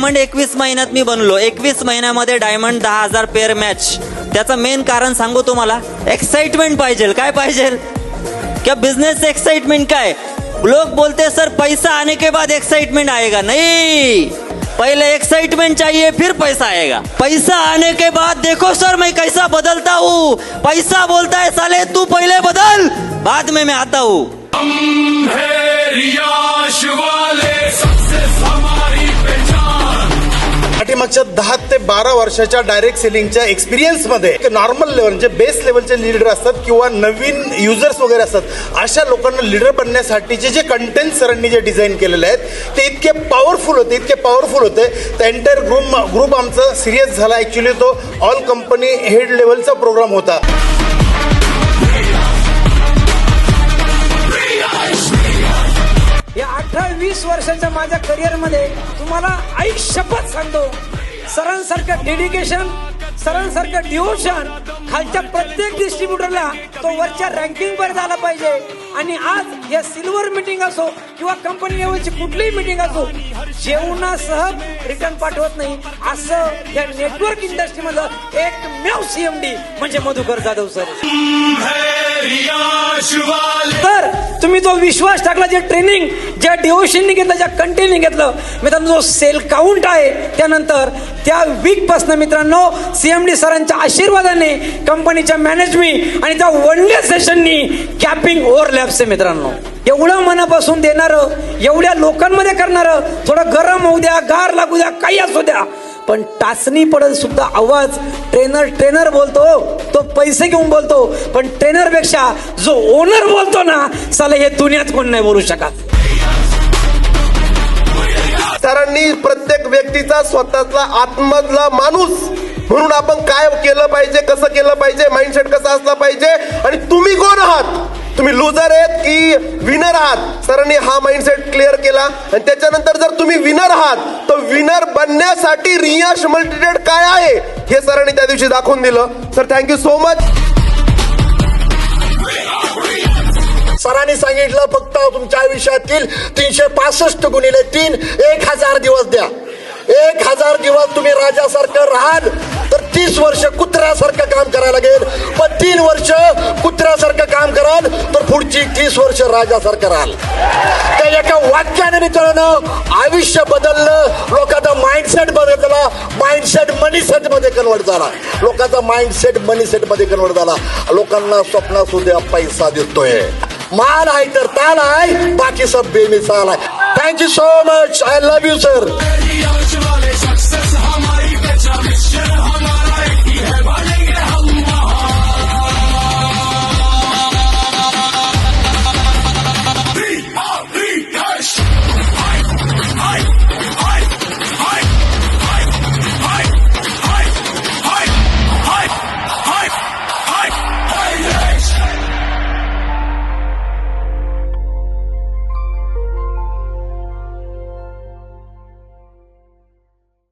Diamond 21 महिन्यात मी बनलो. 21 महिन्यामध्ये डायमंड 10,000 पेअर मॅच. त्याचं मेन कारण सांगू तुम्हाला, एक्साइटमेंट पाहिजे. काय पाहिजे? क्या बिजनेस एक्साइटमेंट काय? लोग बोलते सर पैसा आने के बाद एक्साइटमेंट आएगा. नहीं, पहले एक्साइटमेंट चाहिए फिर पैसा आएगा. पैसा आने के बाद देखो सर मैं कैसा बदलता हूँ. पैसा बोलता है साले तू पहले बदल, बाद में मैं आता हूँ. पाठीमागच्या 10 ते 12 वर्षाच्या डायरेक्ट सेलिंगच्या एक्सपिरियन्स मध्ये नॉर्मल लेवल म्हणजे बेस लेवलचे लीडर असतात किंवा नवीन युजर्स वगैरे असतात, अशा लोकांना लीडर बनण्यासाठीचे जे कंटेंट सरांनी जे डिझाईन केलेले आहेत ते इतके पॉवरफुल होते. त्या एंटायर ग्रुप आमचा सिरियस झाला. ऍक्च्युली तो ऑल कंपनी हेड लेवलचा प्रोग्राम होता. या 18-20 वर्षाच्या माझ्या करिअरमध्ये तुम्हाला आई शपथ सांगतो, सरांसारखं डेडिकेशन, सरांसारखं डिवोशन खालच्या प्रत्येक डिस्ट्रीब्युटरला तो वरच्या रँकिंग वर झाला पाहिजे. आणि आज या सिल्वर मीटिंग असो किंवा कंपनी लेवलची कुठलीही मीटिंग असो, जेवणासह रिटर्न पाठवत नाही असं या नेटवर्क इंडस्ट्रीमध्ये एकमेव सीएमडी म्हणजे मधुकर जाधव सर. तर तुम्ही जो विश्वास टाकला, जे ट्रेनिंग ज्या डिवोशननी घेतलं, ज्या कंटेननी घेतलं, मित्रांनो जो सेल काउंट आहे त्यानंतर त्या वीक पासून मित्रांनो सीएमडी सरांच्या आशीर्वादाने कंपनीच्या मॅनेजमेंट आणि त्या वन डे सेशननी कॅपिंग ओव्हरलॅप्स आहे मित्रांनो. एवढं मनापासून देणारं, एवढ्या लोकांमध्ये करणारं, थोडं गरम होऊ द्या, गार लागू द्या, काही असू द्या, पण टाचणी पडत सुद्धा आवाज ट्रेनर बोलतो, तो पैसे घेऊन बोलतो, पण ट्रेनर पेक्षा जो ओनर बोलतो ना, साला हे दुनियात कोण नाही बोलू शकत. सरांनी प्रत्येक व्यक्तीचा स्वतःचा आतमधला माणूस म्हणून आपण काय केलं पाहिजे, कसं केलं पाहिजे, माइंडसेट कसा असला पाहिजे आणि तुम्ही कोण आहात, तुम्ही लुजर आहेत की विनर आहात, सरांनी हा माइंडसेट क्लिअर केला. आणि त्याच्यानंतर जर तुम्ही विनर आहात तर विनर बनण्यासाठी रियाश मल्टीटेड काय आहे हे सरांनी त्या दिवशी दाखवून दिलं. Sir thank you so much. सरांनी सांगितलं फक्त तुमच्या आयुष्यातील 365 गुणिले 3 1000 दिवस द्या. 1000 दिवस तुम्ही राजासारखं राहाल तर 30 वर्ष कुत्र्यासारखं काम करायला लागेल. पण 3 वर्ष कुत्र्यासारखं काम कराल तर पुढची 30 वर्ष राजासारखं राहाल. त्या एका वाक्याने मित्रांनो आयुष्य बदललं, लोकांचा माइंडसेट बदलला, माइंडसेट मनीसेट मध्ये कन्वर्ट झाला, लोकांचा माइंडसेट मनीसेट मध्ये कन्वर्ट झाला. लोकांना स्वप्न सुद्धा पैसा देतोय, माल आहे तर ताल आहे, बाकी सब बेमिसाल आहे. Thank you so much. I love you sir.